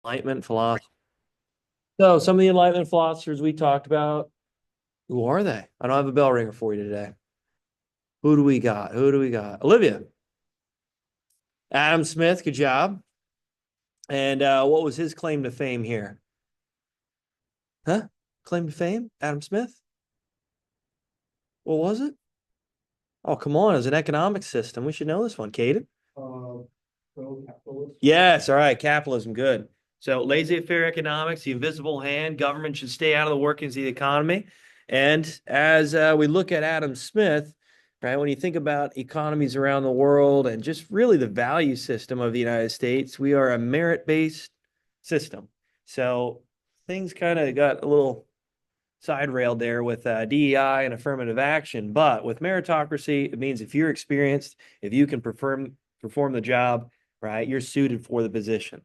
Enlightenment philosophy. So some of the Enlightenment philosophers we talked about, who are they? I don't have a bell ringer for you today. Who do we got? Who do we got? Olivia. Adam Smith, good job. And what was his claim to fame here? Huh? Claim to fame? Adam Smith? What was it? Oh, come on. It was an economic system. We should know this one, Caden. uh, pro-capitalist. Yes, all right. Capitalism, good. So laissez-faire economics, the invisible hand, government should stay out of the workings of the economy. And as we look at Adam Smith, right, when you think about economies around the world and just really the value system of the United States, we are a merit-based system. So things kind of got a little side railed there with DEI and affirmative action. But with meritocracy, it means if you're experienced, if you can perform the job, right, you're suited for the position.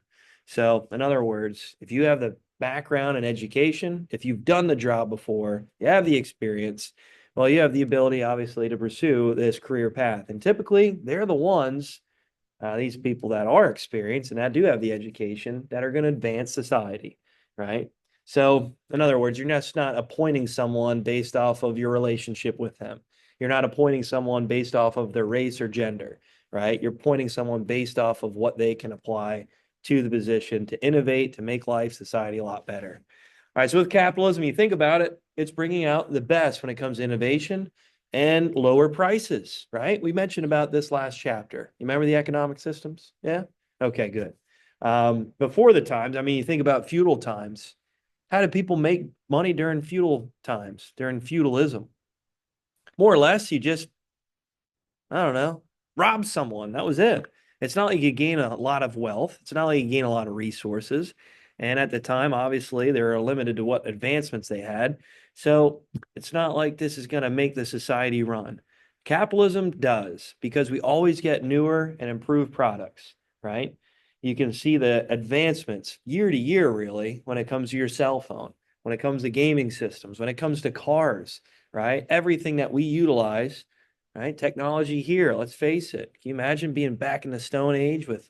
So, in other words, if you have the background and education, if you've done the job before, you have the experience, well, you have the ability, obviously, to pursue this career path. And typically, they're the ones, these people that are experienced and that do have the education, that are going to advance society, right? So, in other words, you're just not appointing someone based off of your relationship with them. You're not appointing someone based off of their race or gender, right? You're appointing someone based off of what they can apply to the position to innovate, to make life, society a lot better. All right, so with capitalism, you think about it, it's bringing out the best when it comes to innovation and lower prices, right? We mentioned about this last chapter. You remember the economic systems? Yeah? Okay, good. Before the times, I mean, you think about feudal times. How did people make money during feudal times, during feudalism? More or less, you just, I don't know, rob someone. That was it. It's not like you gain a lot of wealth. It's not like you gain a lot of resources. And at the time, obviously, they were limited to what advancements they had. So it's not like this is going to make the society run. Capitalism does because we always get newer and improved products, right? You can see the advancements year to year, really, when it comes to your cell phone, when it comes to gaming systems, when it comes to cars, right? Everything that we utilize, right? Technology here, let's face it. Can you imagine being back in the Stone Age with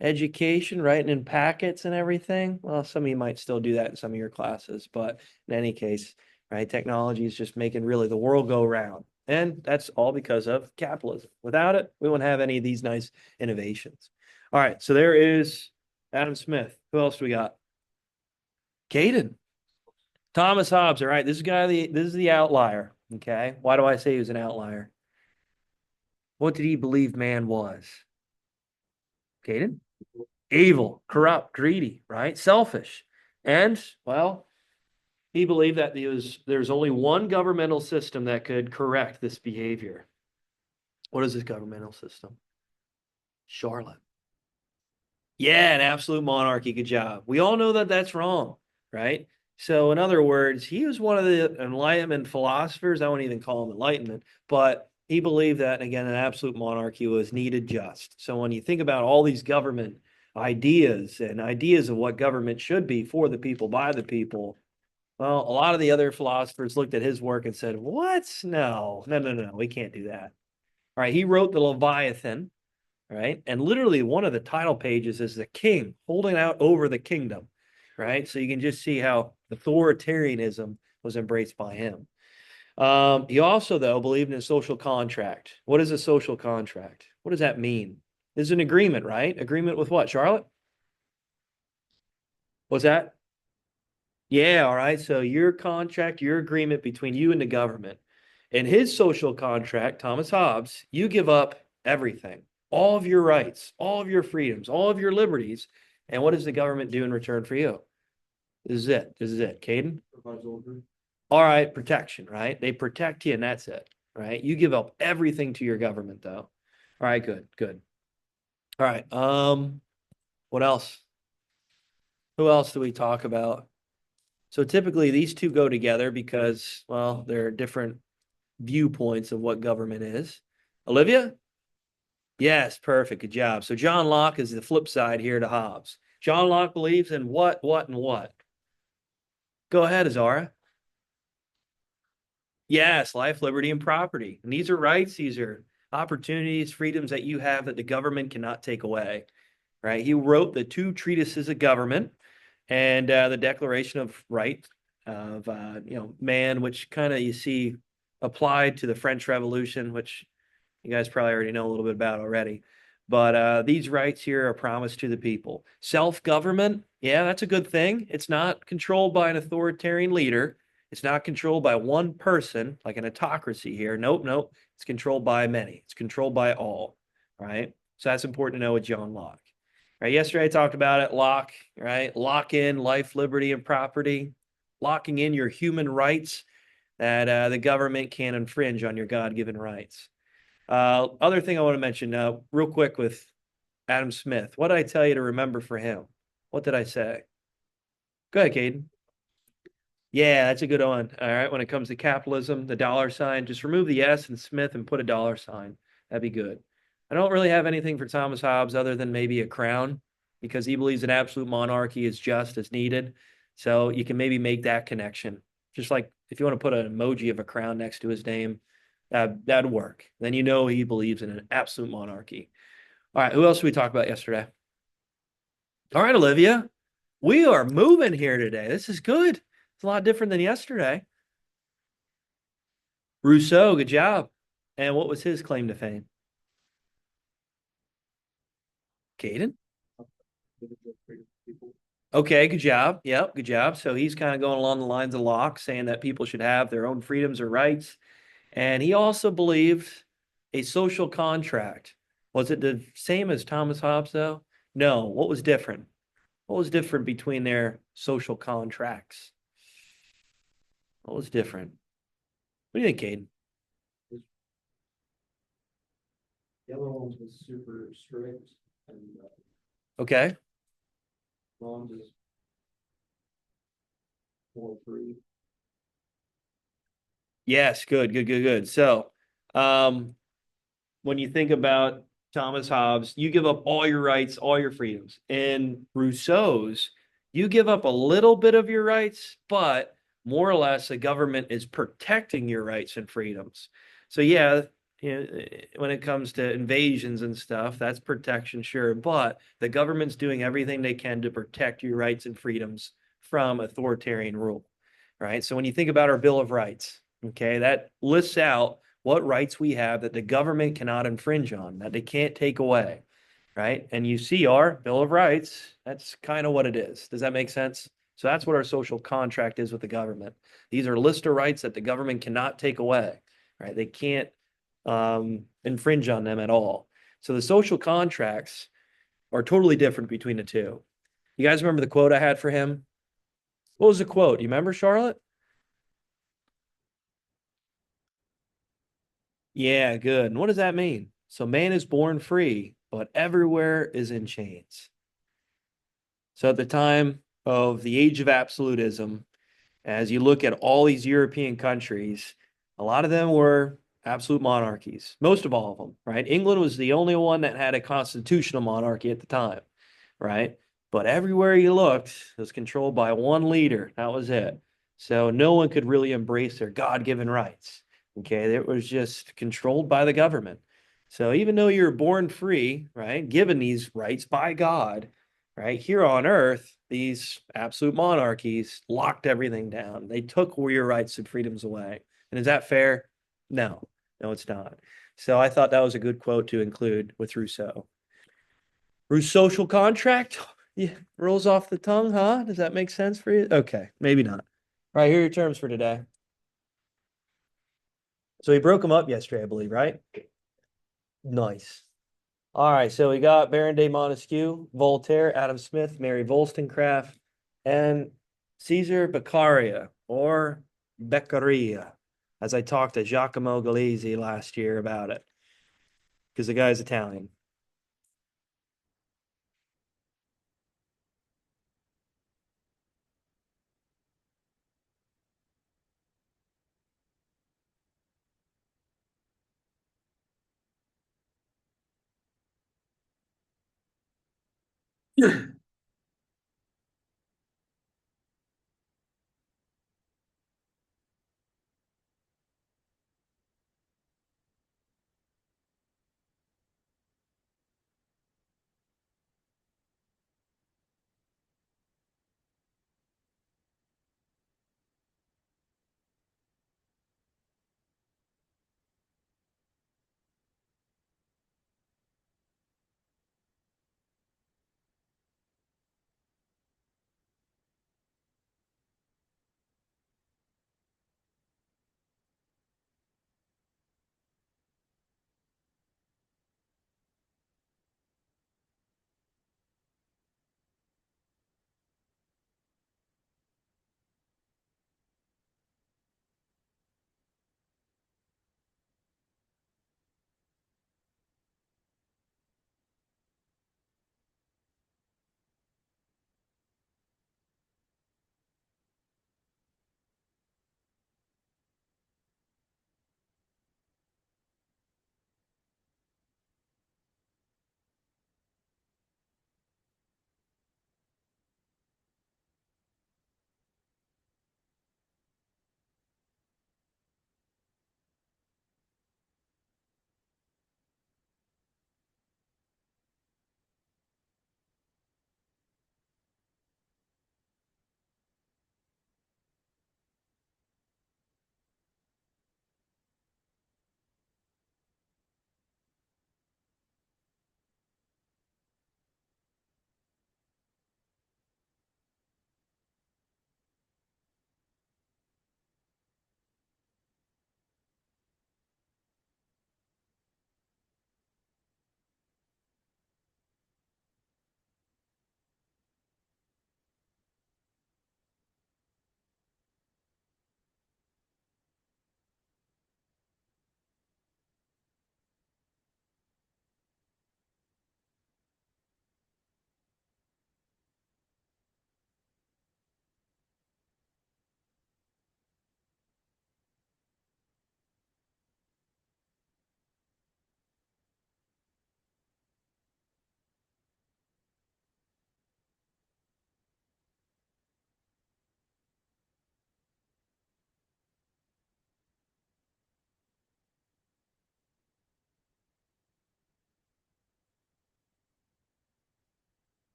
education, writing in packets and everything? Well, some of you might still do that in some of your classes, but in any case, right? Technology is just making really the world go round. And that's all because of capitalism. Without it, we wouldn't have any of these nice innovations. All right, so there is Adam Smith. Who else do we got? Caden. Thomas Hobbes. All right, this is the outlier. Okay. Why do I say he was an outlier? What did he believe man was? Caden? Evil, corrupt, greedy, right? Selfish. And, well, he believed that there's only one governmental system that could correct this behavior. What is this governmental system? Charlotte. Yeah, an absolute monarchy. Good job. We all know that that's wrong, right? So, in other words, he was one of the Enlightenment philosophers. I won't even call him Enlightenment, but he believed that, again, an absolute monarchy was needed just. So, when you think about all these government ideas and ideas of what government should be for the people, by the people, well, a lot of the other philosophers looked at his work and said, what? No, no, no, no, we can't do that. All right, he wrote the Leviathan, right? And literally one of the title pages is the king holding out over the kingdom, right? So you can just see how authoritarianism was embraced by him. He also, though, believed in a social contract. What is a social contract? What does that mean? It's an agreement, right? Agreement with what, Charlotte? What's that? Yeah, all right. So your contract, your agreement between you and the government. In his social contract, Thomas Hobbes, you give up everything, all of your rights, all of your freedoms, all of your liberties. And what does the government do in return for you? This is it. This is it. Caden? All right, protection, right? They protect you and that's it, right? You give up everything to your government, though. All right, good, good. All right. What else? Who else do we talk about? So typically these two go together because, well, they're different viewpoints of what government is. Olivia? Yes, perfect. Good job. So John Locke is the flip side here to Hobbes. John Locke believes in what, and what? Go ahead, Azara. Yes, life, liberty, and property. And these are rights, these are opportunities, freedoms that you have that the government cannot take away. right? He wrote the two treatises of government and the Declaration of Right of man, which kind of you see applied to the French Revolution, which you guys probably already know a little bit about already. But these rights here are promised to the people. Self-government, yeah, that's a good thing. It's not controlled by an authoritarian leader. It's not controlled by one person, like an autocracy here. Nope, nope. It's controlled by many. It's controlled by all, right? So that's important to know with John Locke. Right. Yesterday I talked about it. Locke, right? Lock in life, liberty, and property, locking in your human rights that the government can infringe on your God-given rights. Other thing I want to mention real quick with Adam Smith. What did I tell you to remember for him? What did I say? Go ahead, Caden. Yeah, that's a good one. All right. When it comes to capitalism, the dollar sign, just remove the S in Smith and put a dollar sign. That'd be good. I don't really have anything for Thomas Hobbes other than maybe a crown because he believes an absolute monarchy is just as needed. So you can maybe make that connection. Just like if you want to put an emoji of a crown next to his name, that'd work. Then you know he believes in an absolute monarchy. All right. Who else did we talk about yesterday? All right, Olivia. We are moving here today. This is good. It's a lot different than yesterday. Rousseau, good job. And what was his claim to fame? Caden? individual freedom of people. Okay, good job. Yep, good job. So he's kind of going along the lines of Locke, saying that people should have their own freedoms or rights. And he also believed a social contract. Was it the same as Thomas Hobbes, though? No. What was different? What was different between their social contracts? What was different? What do you think, Caden? The other one was super strict and Okay. Ron's is more free. Yes, good, good, good, good. So, um, when you think about Thomas Hobbes, you give up all your rights, all your freedoms. In Rousseau's, you give up a little bit of your rights, but more or less the government is protecting your rights and freedoms. So yeah, when it comes to invasions and stuff, that's protection, sure, but the government's doing everything they can to protect your rights and freedoms from authoritarian rule, right? So when you think about our Bill of Rights, okay, that lists out what rights we have that the government cannot infringe on, that they can't take away, right? And you see our Bill of Rights, that's kind of what it is. Does that make sense? So that's what our social contract is with the government. These are a list of rights that the government cannot take away, right? They can't infringe on them at all. So the social contracts are totally different between the two. You guys remember the quote I had for him? What was the quote? You remember, Charlotte? Yeah, good. And what does that mean? So man is born free, but everywhere is in chains. So at the time of the age of absolutism, as you look at all these European countries, a lot of them were absolute monarchies, most of all of them, right? England was the only one that had a constitutional monarchy at the time, right? But everywhere you looked, it was controlled by one leader. That was it. So no one could really embrace their God-given rights. Okay, it was just controlled by the government. So even though you're born free, right, given these rights by God, right, here on earth, these absolute monarchies locked everything down. They took your rights and freedoms away. And is that fair? No, no, it's not. So I thought that was a good quote to include with Rousseau. Rousseau social contract? Yeah, rolls off the tongue, huh? Does that make sense for you? Okay, maybe not. All right, here are your terms for today. So we broke them up yesterday, I believe, right? Nice. All right, so we got Baron de Montesquieu, Voltaire, Adam Smith, Mary Wollstonecraft, and Caesar Beccaria or Beccaria, as I talked to Giacomo Galeazzi last year about it, because the guy's Italian.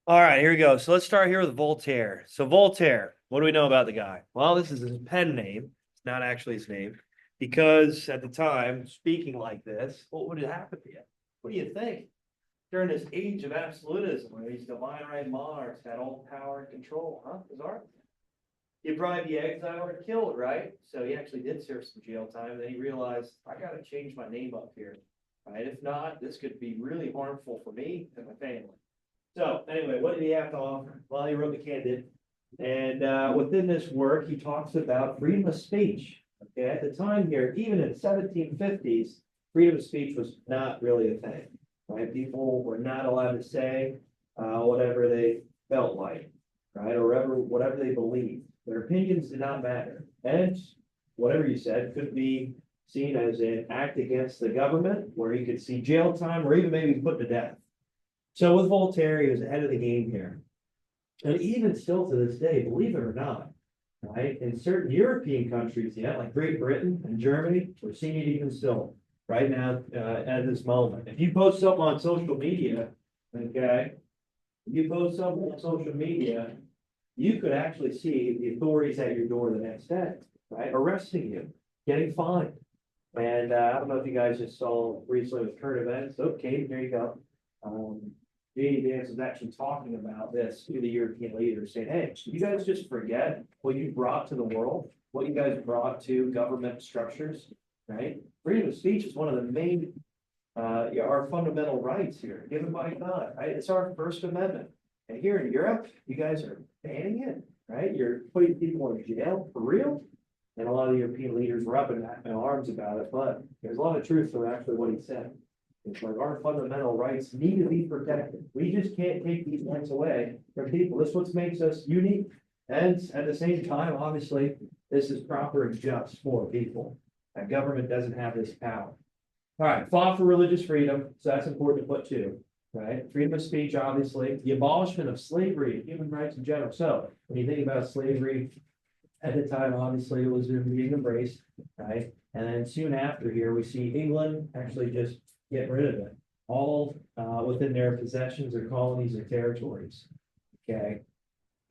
All right, here we go. So let's start here with Voltaire. So Voltaire, what do we know about the guy? Well, this is his pen name. It's not actually his name, because at the time, speaking like this, what would have happened to you? What do you think? During this age of absolutism, where these divine right monarchs had all power and control, huh? Bizarre. He'd probably be exiled or killed, right? So he actually did serve some jail time. And then he realized, I got to change my name up here, right? If not, this could be really harmful for me and my family. So anyway, what did he have to offer? Well, he wrote the Candid, and within this work, he talks about freedom of speech. Okay, at the time here, even in 1750s, freedom of speech was not really a thing, right? People were not allowed to say whatever they felt like, right, or whatever they believed. Their opinions did not matter, and whatever you said could be seen as an act against the government, where you could see jail time or even maybe put to death. So with Voltaire, he was ahead of the game here. And even still to this day, believe it or not, right, in certain European countries, yeah, like Great Britain and Germany, we're seeing it even still right now at this moment. If you post something on social media, okay, if you post something on social media, you could actually see the authorities at your door the next day, right, arresting you, getting fined. And I don't know if you guys just saw recently with current events. Okay, there you go. J.D. Vance was actually talking about this to the European leaders, saying, hey, you guys just forget what you brought to the world, what you guys brought to government structures, right? Freedom of speech is one of the main, our fundamental rights here, given by God, right? It's our First Amendment. And here in Europe, you guys are banning it, right? You're putting people in jail for real. And a lot of the European leaders were up in arms about it, but there's a lot of truth to actually what he said. It's like our fundamental rights need to be protected. We just can't take these rights away from people. This is what makes us unique. And at the same time, obviously, this is proper and just for people. And government doesn't have this power. All right, fought for religious freedom. So that's important to put too, right? Freedom of speech, obviously. The abolishment of slavery and human rights in general. So when you think about slavery, at the time, obviously, it was being embraced, right? And then soon after here, we see England actually just get rid of it, all within their possessions or colonies or territories. Okay.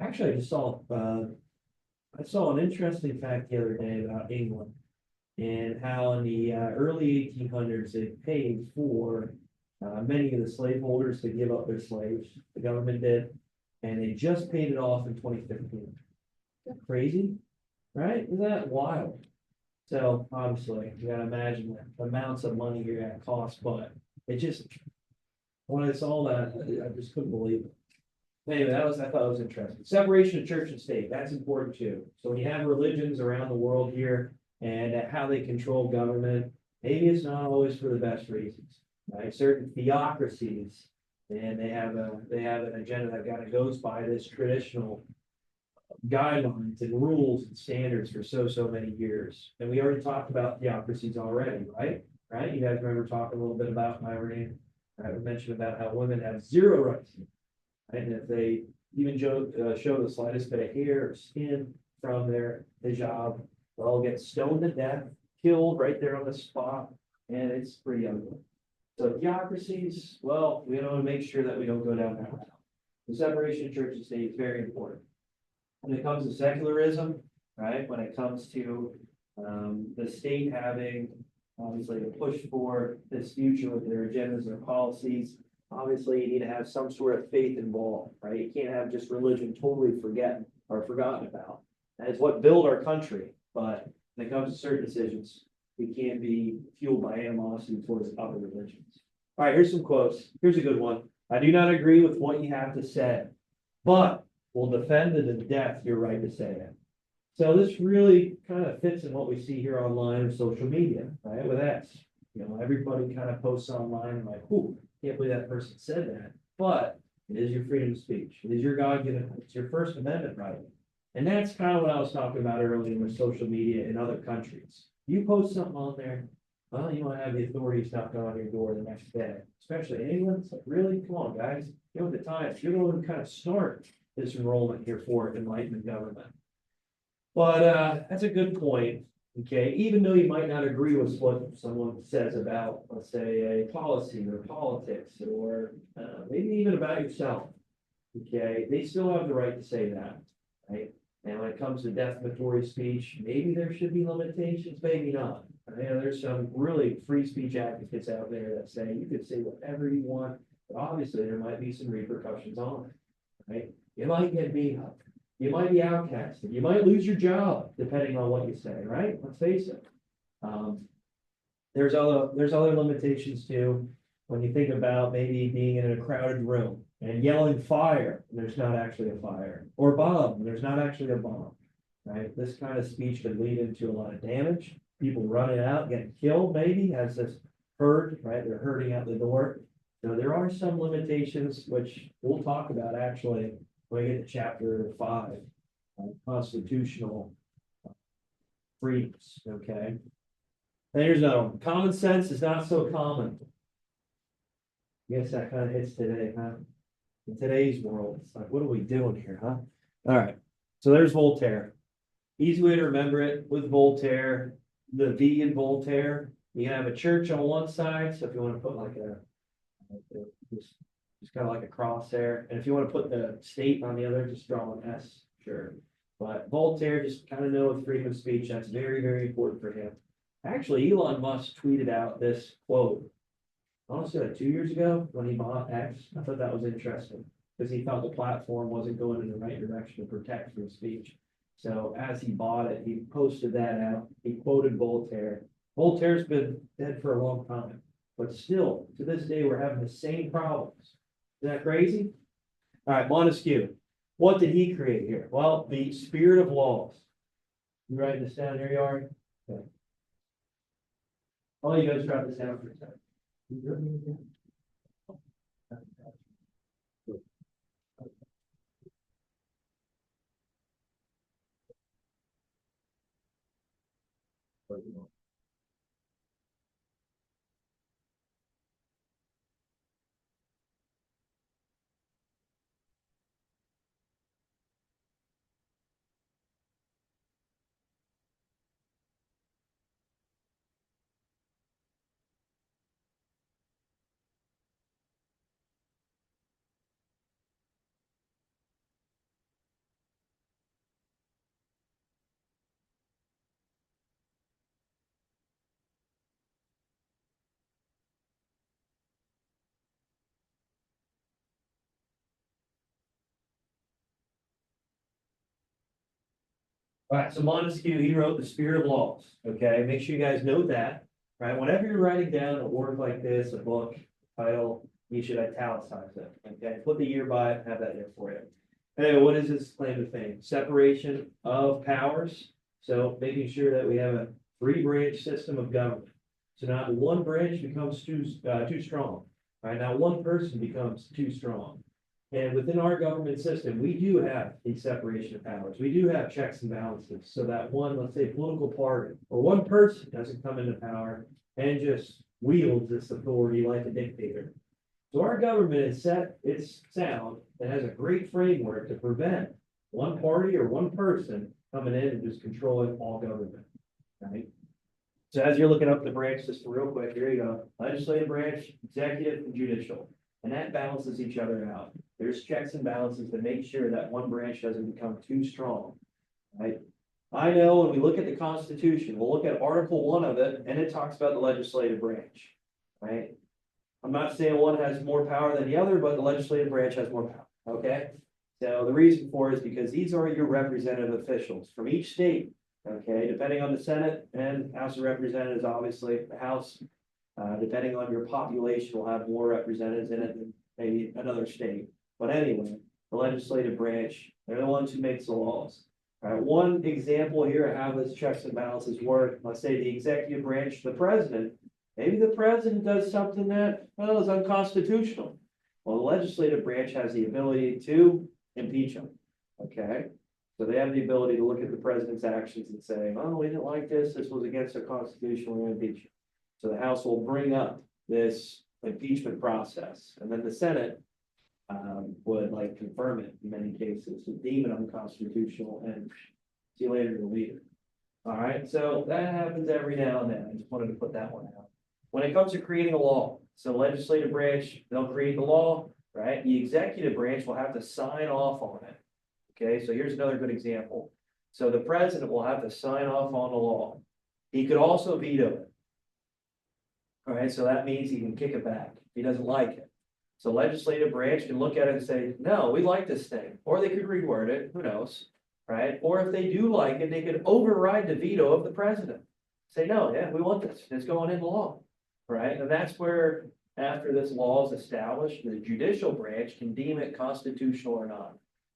Actually, I saw an interesting fact the other day about England and how in the early 1800s they paid for many of the slaveholders to give up their slaves. The government did, and they just paid it off in 2015. Isn't that crazy? Right? Isn't that wild? So obviously, you gotta imagine the amounts of money you're gonna cost, but it just, when I saw that, I just couldn't believe it. Anyway, I thought it was interesting. Separation of church and state, that's important too. So when you have religions around the world here and how they control government, maybe it's not always for the best reasons, right? Certain theocracies, and they have an agenda that kind of goes by this traditional guidelines and rules and standards for so many years. And we already talked about theocracies already, right? Right? You guys remember talking a little bit about Iran? I mentioned about how women have zero rights. Right? And if they even show the slightest bit of hair or skin from their hijab, they'll get stoned to death, killed right there on the spot, and it's pretty ugly. So theocracies, well, we want to make sure that we don't go down that route. The separation of church and state is very important. When it comes to secularism, right, when it comes to the state having obviously to push for this future with their agendas or policies, obviously you need to have some sort of faith involved, right? You can't have just religion totally forgotten about. That is what built our country, but when it comes to certain decisions, we can't be fueled by animosity towards other religions. All right, here's some quotes. Here's a good one. I do not agree with what you have to say, but will defend to the death your right to say it. So this really kind of fits in what we see here online or social media, right? With X, everybody kind of posts online like, "Ooh, can't believe that person said that." But it is your freedom of speech. It is your God-given. It's your First Amendment right. And that's kind of what I was talking about earlier with social media in other countries. You post something on there, well, you want to have the authorities knocking on your door the next day, especially in England. It's like, really, come on, guys, get with the times. You're the one who kind of start this enrollment here for Enlightenment government. But that's a good point. Okay, even though you might not agree with what someone says about, let's say, a policy or politics, or maybe even about yourself, Okay, they still have the right to say that, right? And when it comes to defamatory speech, maybe there should be limitations, maybe not. I know there's some really free speech advocates out there that say you could say whatever you want, but obviously there might be some repercussions on it, right? You might get beat up, you might be outcasted, you might lose your job, depending on what you say, right? Let's face it. Um, there's other limitations too, when you think about maybe being in a crowded room and yelling fire, and there's not actually a fire, or bomb, and there's not actually a bomb. Right, this kind of speech could lead into a lot of damage, people running out, getting killed maybe, as this herd, right, they're herding out the door. So there are some limitations, which we'll talk about actually when we get to chapter 5, constitutional freedoms, okay? And here's another one. Common sense is not so common. Yes, that kind of hits today, huh? In today's world, it's like, what are we doing here, huh? All right. So there's Voltaire. Easy way to remember it with Voltaire, the V in Voltaire. You have a church on one side. So if you want to put like just kind of like a cross there. And if you want to put the state on the other, just draw an S. Sure. But Voltaire, just kind of know with freedom of speech, that's very, very important for him. Actually, Elon Musk tweeted out this quote, honestly, like 2 years ago when he bought X. I thought that was interesting because he thought the platform wasn't going in the right direction to protect free speech. So as he bought it, he posted that out. He quoted Voltaire. Voltaire's been dead for a long time, but still, to this day, we're having the same problems. Isn't that crazy? All right, Montesquieu. What did he create here? Well, the spirit of laws. You writing this down? There you are. Okay. Oh, you guys drop this down for a second. All right, so Montesquieu, he wrote The Spirit of Laws, okay? Make sure you guys know that, right? Whenever you're writing down a work like this, a book, title, you should italicize it, okay? Put the year by it, have that there for you. Anyway, what is this claim to fame? Separation of powers. So making sure that we have a three-branch system of government. So not one branch becomes too strong, right? Now one person becomes too strong. And within our government system, we do have the separation of powers. We do have checks and balances so that one, let's say, political party or one person doesn't come into power and just wields this authority like a dictator. So our government is set, it's sound, and has a great framework to prevent one party or one person coming in and just controlling all government, right? So as you're looking up the branch system real quick, here you go. Legislative branch, executive, and judicial. And that balances each other out. There's checks and balances to make sure that one branch doesn't become too strong, right? I know when we look at the Constitution, we'll look at Article 1 of it, and it talks about the legislative branch, right? I'm not saying one has more power than the other, but the legislative branch has more power, okay? So the reason for it is because these are your representative officials from each state, okay? Depending on the Senate and House of Representatives, obviously, the House, depending on your population, will have more representatives in it than maybe another state. But anyway, the legislative branch, they're the ones who makes the laws. All right, one example here of how this checks and balances work, let's say the executive branch, the president, maybe the president does something that, well, is unconstitutional. Well, the legislative branch has the ability to impeach him, okay? So they have the ability to look at the president's actions and say, oh, we didn't like this, this was against the Constitution, we're going to impeach him. So the House will bring up this impeachment process, and then the Senate would like confirm it in many cases, so deem it unconstitutional, and see you later, the leader. All right, so that happens every now and then. I just wanted to put that one out. When it comes to creating a law, so legislative branch, they'll create the law, right? The executive branch will have to sign off on it. Okay, so here's another good example. So the president will have to sign off on the law. He could also veto it. All right, so that means he can kick it back if he doesn't like it. So legislative branch can look at it and say, no, we like this thing, or they could reword it, who knows, right? Or if they do like it, they could override the veto of the president. Say, no, yeah, we want this, it's going into law, right? And that's where, after this law is established, the judicial branch can deem it constitutional or not.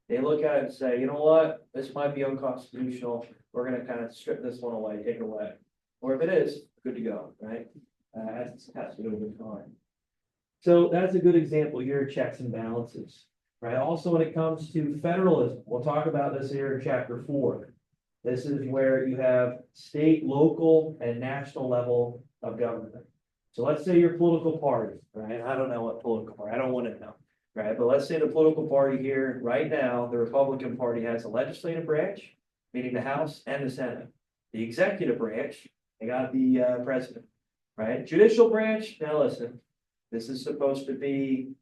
They look at it and say, you know what, this might be unconstitutional, we're gonna kind of strip this one away, take it away. Or if it is, good to go, right? As it has to do with time. So that's a good example here, checks and balances, right? Also, when it comes to federalism, we'll talk about this here in chapter 4. This is where you have state, local, and national level of government. So let's say your political party, right? I don't know what political party, I don't want to know, right? But let's say the political party here, right now, the Republican Party has a legislative branch, meaning the House and the Senate. The executive branch, they got the president, right? Judicial branch, now listen, this is supposed to be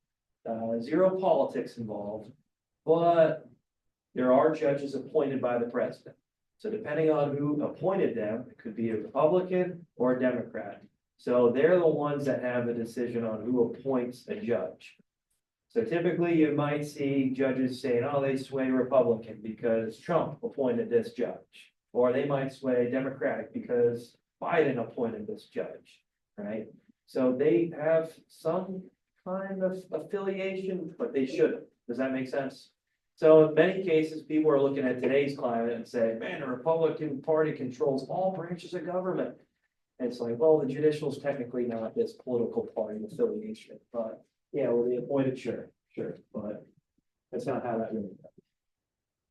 zero politics involved, but there are judges appointed by the president. So depending on who appointed them, it could be a Republican or a Democrat. So they're the ones that have the decision on who appoints a judge. So typically you might see judges saying, oh, they sway Republican because Trump appointed this judge. Or they might sway Democratic because Biden appointed this judge, right? So they have some kind of affiliation, but they shouldn't. Does that make sense? So in many cases, people are looking at today's climate and say, man, the Republican Party controls all branches of government. And it's like, well, the judicial is technically not this political party affiliation, but yeah, well, they appointed, sure, but that's not how that really goes.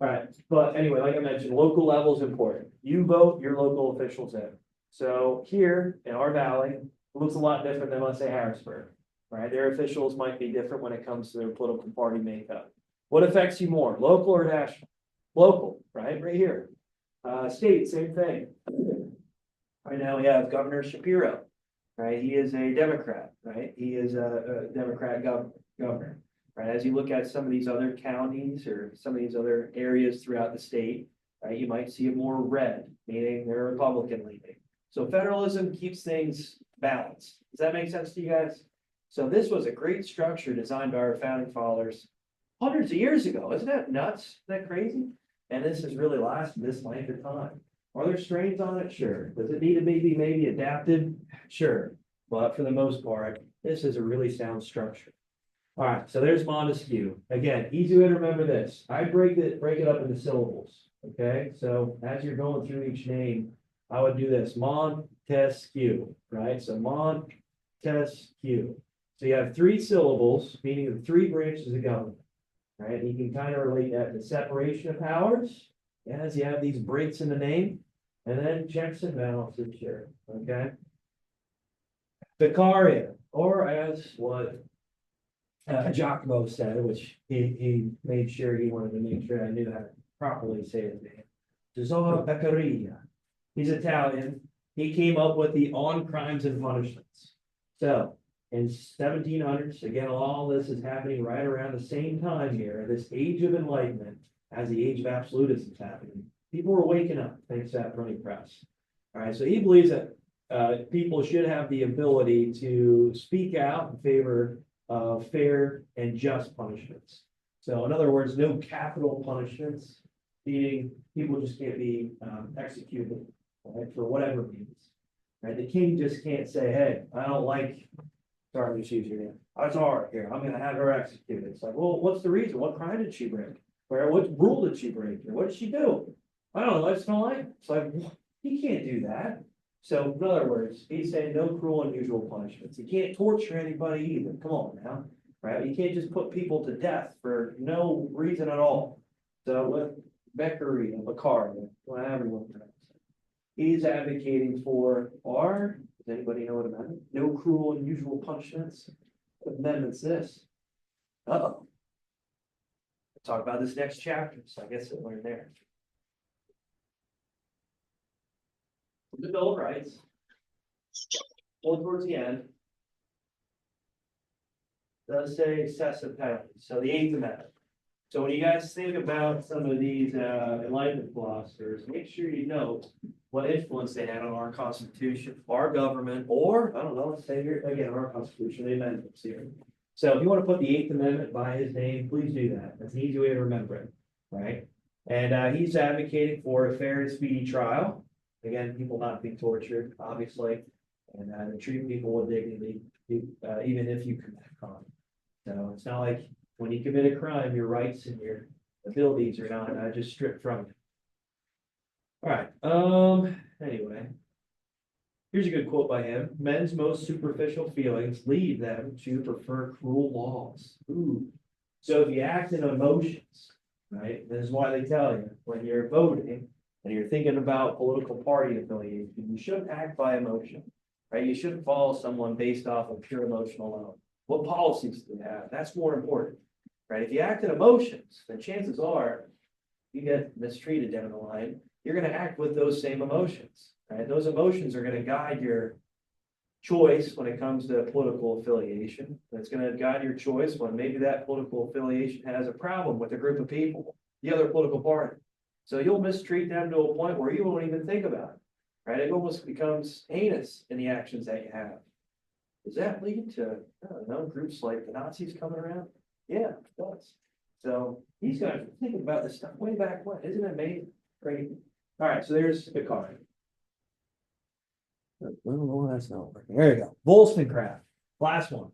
All right, but anyway, like I mentioned, local level is important. You vote your local officials in. So here in our valley, it looks a lot different than, let's say, Harrisburg, right? Their officials might be different when it comes to their political party makeup. What affects you more, local or national? Local, right here. State, same thing. Right now we have Governor Shapiro, right? He is a Democrat, right? He is a Democrat governor, right? As you look at some of these other counties or some of these other areas throughout the state, right? You might see it more red, meaning they're Republican leaning. So federalism keeps things balanced. Does that make sense to you guys? So this was a great structure designed by our founding fathers hundreds of years ago. Isn't that nuts? Isn't that crazy? And this has really lasted this length of time. Are there strains on it? Sure. Does it need to maybe adapted? Sure. But for the most part, this is a really sound structure. All right, so there's Montesquieu. Again, easy way to remember this. I break it up into syllables. Okay, so as you're going through each name, I would do this. Montesquieu, right? So Montesquieu. So you have 3 syllables, meaning the 3 branches of government. Right, you can kind of relate that to separation of powers, as you have these breaks in the name, and then checks and balances here, okay? Beccaria, or as what Giacomo said, which he made sure he wanted to make sure I knew how to properly say his name. Tesoro Beccaria. He's Italian. He came up with the On Crimes and Punishments. So in 1700s, again, all this is happening right around the same time here, this age of enlightenment, as the age of absolutism is happening. People were waking up thanks to that printing press. All right, so he believes that people should have the ability to speak out in favor of fair and just punishments. So in other words, no capital punishments, meaning people just can't be executed, right, for whatever means. Right, the king just can't say, hey, I don't like. Sorry, she's your name. That's all right here. I'm gonna have her executed. It's like, well, what's the reason? What crime did she break? Or what rule did she break? Or what did she do? I don't know. I just don't like it. It's like, he can't do that. So in other words, he's saying no cruel, unusual punishments. You can't torture anybody either. Come on now, right? You can't just put people to death for no reason at all. So with Beccaria, Beccaria, whatever you want to pronounce it, he's advocating for our. Does anybody know what amendment? No cruel, unusual punishments. What amendment's this? Uh-oh. We'll talk about this next chapter, so I guess we'll learn there. The Bill of Rights. Well, towards the end. does say excessive penalties, so the Eighth Amendment. So when you guys think about some of these Enlightenment philosophers, make sure you know what influence they had on our Constitution, our government, or, I don't know, let's say here, again, our Constitution, the amendments here. So if you want to put the Eighth Amendment by his name, please do that. That's an easy way to remember it, right? And he's advocating for a fair and speedy trial. Again, people not being tortured, obviously, and to treat people with dignity, even if you commit a crime. So it's not like when you commit a crime, your rights and your abilities are not just stripped from you. All right. Anyway, here's a good quote by him. Men's most superficial feelings lead them to prefer cruel laws. Ooh. So if you act in emotions, right? This is why they tell you when you're voting and you're thinking about political party affiliation, you shouldn't act by emotion, right? You shouldn't follow someone based off of pure emotion alone. What policies do they have? That's more important, right? If you act in emotions, then chances are you get mistreated down the line. You're going to act with those same emotions, right? Those emotions are going to guide your choice when it comes to political affiliation. It's going to guide your choice when maybe that political affiliation has a problem with a group of people, the other political party. So you'll mistreat them to a point where you won't even think about it, right? It almost becomes heinous in the actions that you have. Does that lead to, I don't know, groups like the Nazis coming around? Yeah, it does. So these guys were thinking about this stuff way back when. Isn't it amazing? Crazy. All right, so there's Beccaria. Oh, that's not working. There you go. Wollstonecraft, last one.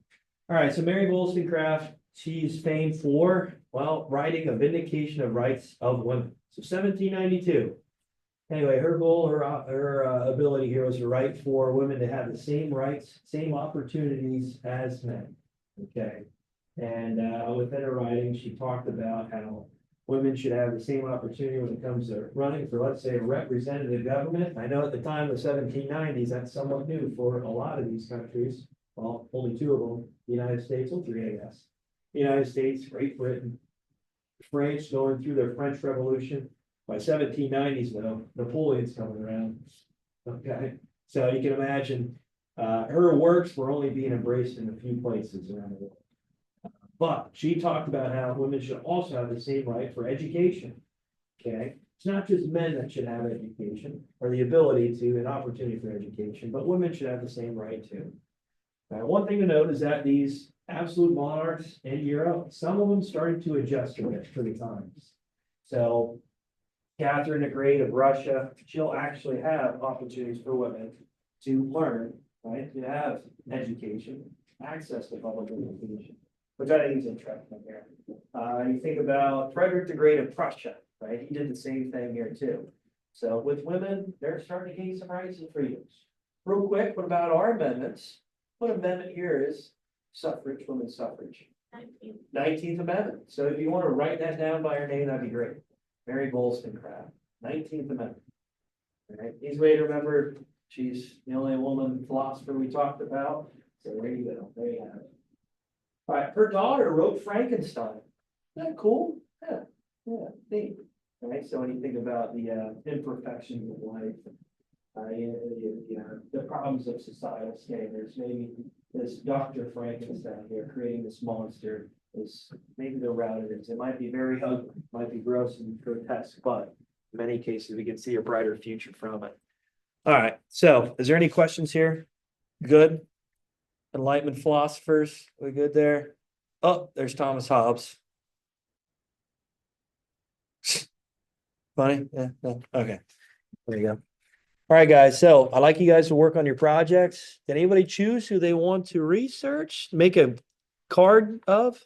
All right, so Mary Wollstonecraft, she's famed for, well, writing a vindication of rights of women. So 1792. Anyway, her goal, her ability here was to write for women to have the same rights, same opportunities as men. Okay. And within her writing, she talked about how women should have the same opportunity when it comes to running for, let's say, a representative government. I know at the time of the 1790s, that's somewhat new for a lot of these countries. Well, only two of them, the United States, or three, I guess. The United States, Great Britain, French going through their French Revolution. By 1790s, though, Napoleon's coming around. Okay, so you can imagine her works were only being embraced in a few places around the world. But she talked about how women should also have the same right for education. Okay, it's not just men that should have education or the ability to, an opportunity for education, but women should have the same right too. Now, one thing to note is that these absolute monarchs in Europe, some of them started to adjust to it for the times. So Catherine the Great of Russia, she'll actually have opportunities for women to learn, right? To have education, access to public education, which I think is interesting here. You think about Frederick the Great of Prussia, right? He did the same thing here too. So with women, they're starting to gain some rights and freedoms. Real quick, what about our amendments? What amendment here is suffrage, women's suffrage? 19th Amendment. So if you want to write that down by her name, that'd be great. Mary Wollstonecraft, 19th Amendment. All right, easy way to remember, she's the only woman philosopher we talked about. So there you go, there you have it. All right, her daughter wrote Frankenstein. Isn't that cool? Yeah, neat. All right, so when you think about the imperfections of life, the problems of societal standards, maybe this Dr. Frankenstein here creating this monster is maybe the route it is. It might be very ugly, might be gross and grotesque, but in many cases we can see a brighter future from it. All right, so is there any questions here? Good. Enlightenment philosophers, we good there? Oh, there's Thomas Hobbes. Funny? Yeah, okay. There you go. All right, guys. So I'd like you guys to work on your projects. Did anybody choose who they want to research, make a card of?